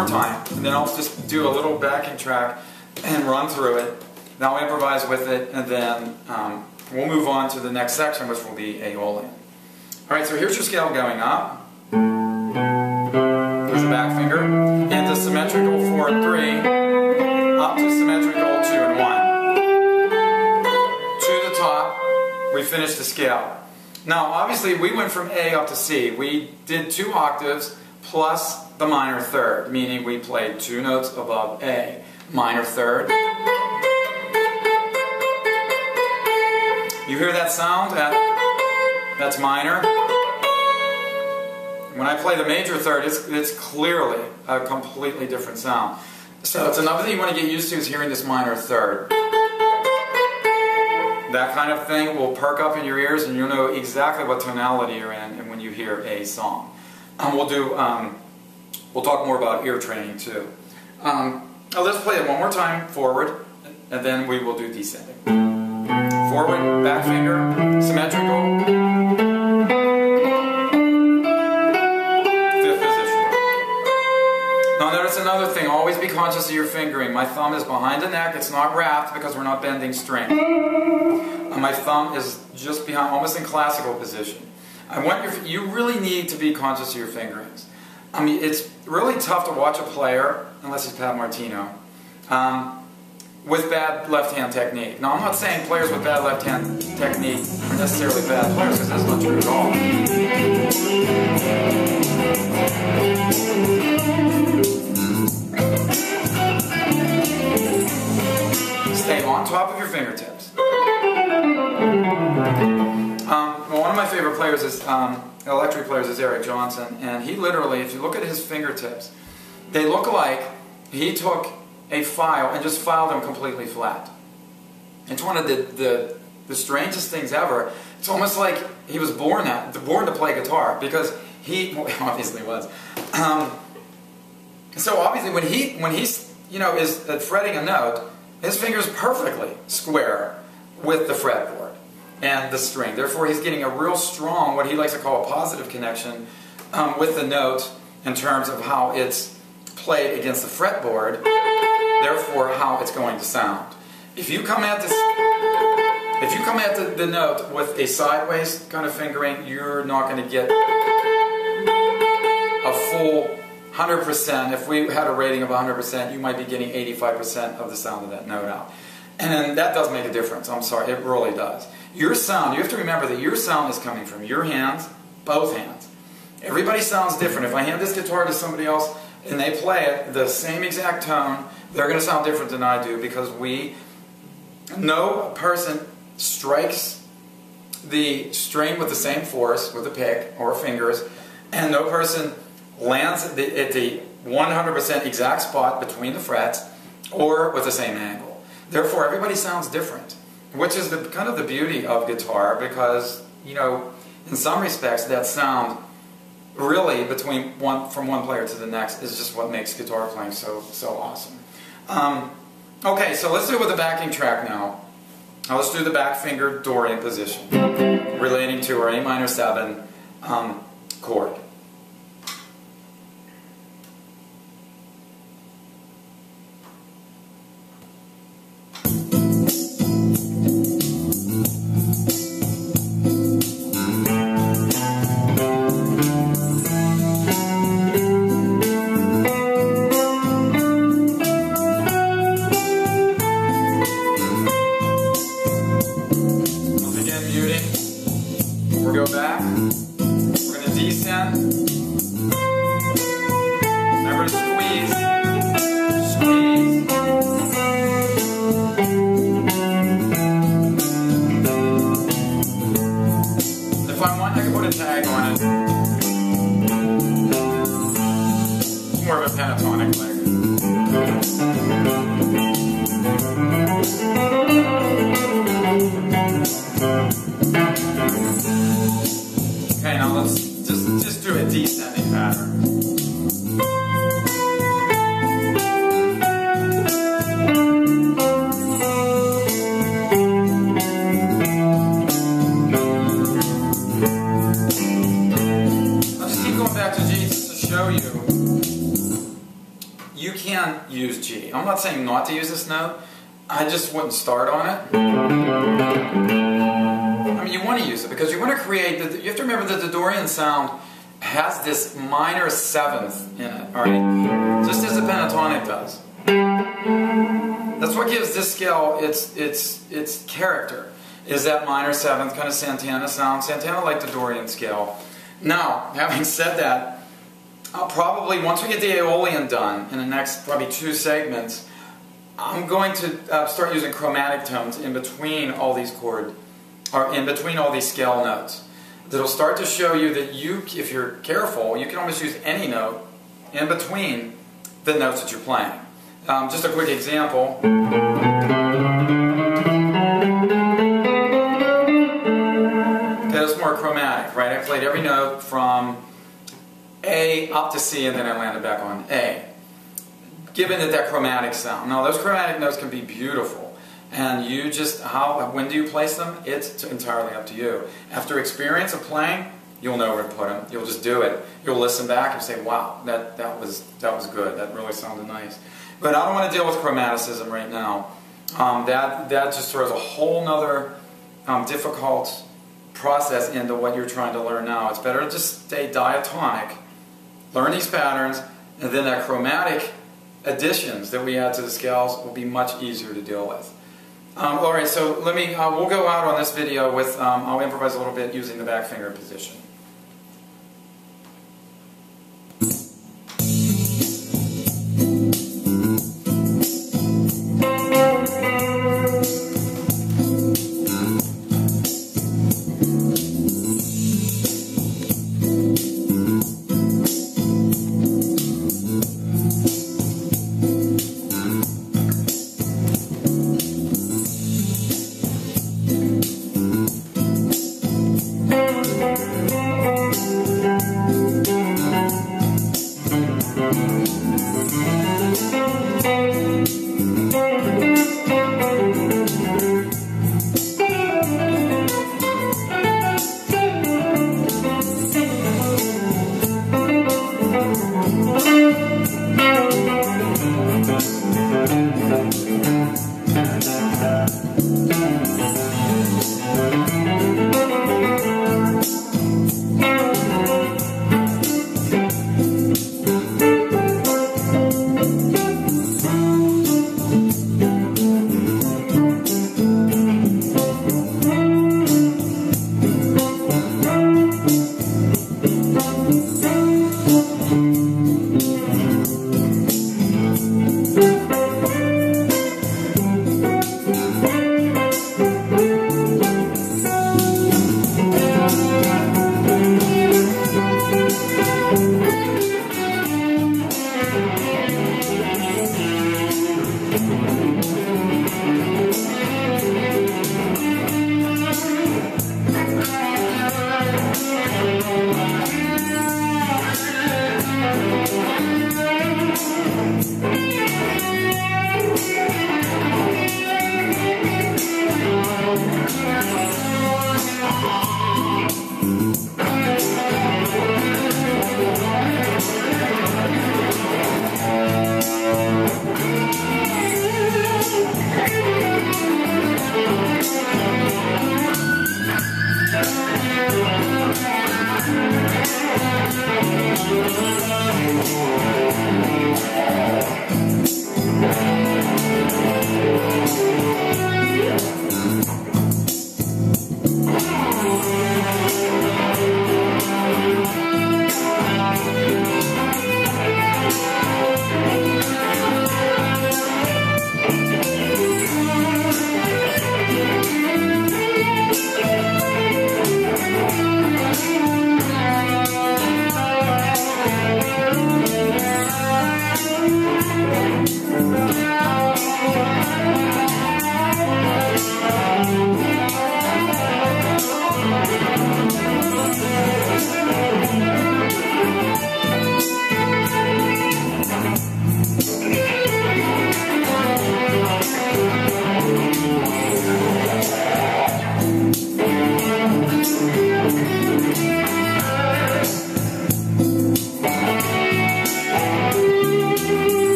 more time, and then I'll just do a little backing track and run through it. Then I'll improvise with it, and then we'll move on to the next section, which will be Aeolian. Alright, so here's your scale going up. There's the back finger. Into symmetrical 4 and 3. Up to symmetrical 2 and 1. To the top, we finished the scale. Now, obviously, we went from A up to C. We did 2 octaves plus the minor third, meaning we played 2 notes above A. Minor third. You hear that sound? That's minor. When I play the major third, it's clearly a completely different sound. So it's another thing you want to get used to is hearing this minor third. That kind of thing will perk up in your ears, and you'll know exactly what tonality you're in and when you hear a song. We'll talk more about ear training too. Let's play it one more time forward, and then we will do descending. Forward, back finger, symmetrical. Fifth position. Now notice another thing, always be conscious of your fingering. My thumb is behind the neck, it's not wrapped because we're not bending string. My thumb is just behind, almost in classical position. You really need to be conscious of your fingerings. I mean, it's really tough to watch a player, unless he's Pat Martino, with bad left-hand technique. Now, I'm not saying players with bad left-hand technique are necessarily bad players, because that's not true at all. Stay on top of your fingertips. Well, one of my favorite players is, electric players is Eric Johnson, and he literally, if you look at his fingertips, they look like he took a file and just filed them completely flat. It's one of the strangest things ever. It's almost like he was born to play guitar, because he obviously was. So obviously when he's is fretting a note, his finger's perfectly square with the fretboard and the string. Therefore, he's getting a real strong, what he likes to call a positive connection with the note in terms of how it's played against the fretboard, therefore how it's going to sound. If you come at the note with a sideways kind of fingering, you're not going to get a full 100%. If we had a rating of 100%, you might be getting 85% of the sound of that note out. And then that does make a difference. I'm sorry, it really does. Your sound, you have to remember that your sound is coming from your hands, both hands. Everybody sounds different. If I hand this guitar to somebody else and they play it the same exact tone, they're going to sound different than I do, because no person strikes the string with the same force with a pick or fingers, and no person lands at the 100% exact spot between the frets or with the same angle. Therefore, everybody sounds different, which is kind of the beauty of guitar, because, in some respects, that sound really from one player to the next is just what makes guitar playing so awesome. Okay, so let's do it with the backing track now. Let's do the back finger Dorian position, relating to our A minor 7 chord. We'll go back. We're going to descend. Remember to squeeze. Squeeze. If I want, I can put a tag on it. It's more of a pentatonic leg. Okay, now let's just do a descending pattern. I'll just keep going back to G just to show you can use G. I'm not saying not to use this note. I just wouldn't start on it. I mean, you want to use it because you want to create, you have to remember that the Dorian sound has this minor seventh in it, alright? Just as the pentatonic does. That's what gives this scale its character, is that minor seventh kind of Santana sound. Santana like the Dorian scale. Now, having said that, I'll probably, once we get the Aeolian done, in the next probably 2 segments, I'm going to start using chromatic tones in between all these chord, or in between all these scale notes. That'll start to show you that you, if you're careful, you can almost use any note in between the notes that you're playing. Just a quick example. Okay, that's more chromatic, right? I played every note from A up to C and then I landed back on A. Given that chromatic sound. Now those chromatic notes can be beautiful. And you just, when do you place them? It's entirely up to you. After experience of playing, you'll know where to put them. You'll just do it. You'll listen back and say, wow, that was good. That really sounded nice. But I don't want to deal with chromaticism right now. That just throws a whole nother difficult process into what you're trying to learn now. It's better to just stay diatonic, learn these patterns, and then that chromatic additions that we add to the scales will be much easier to deal with. Alright, so let me, we'll go out on this video with, I'll improvise a little bit using the back finger position.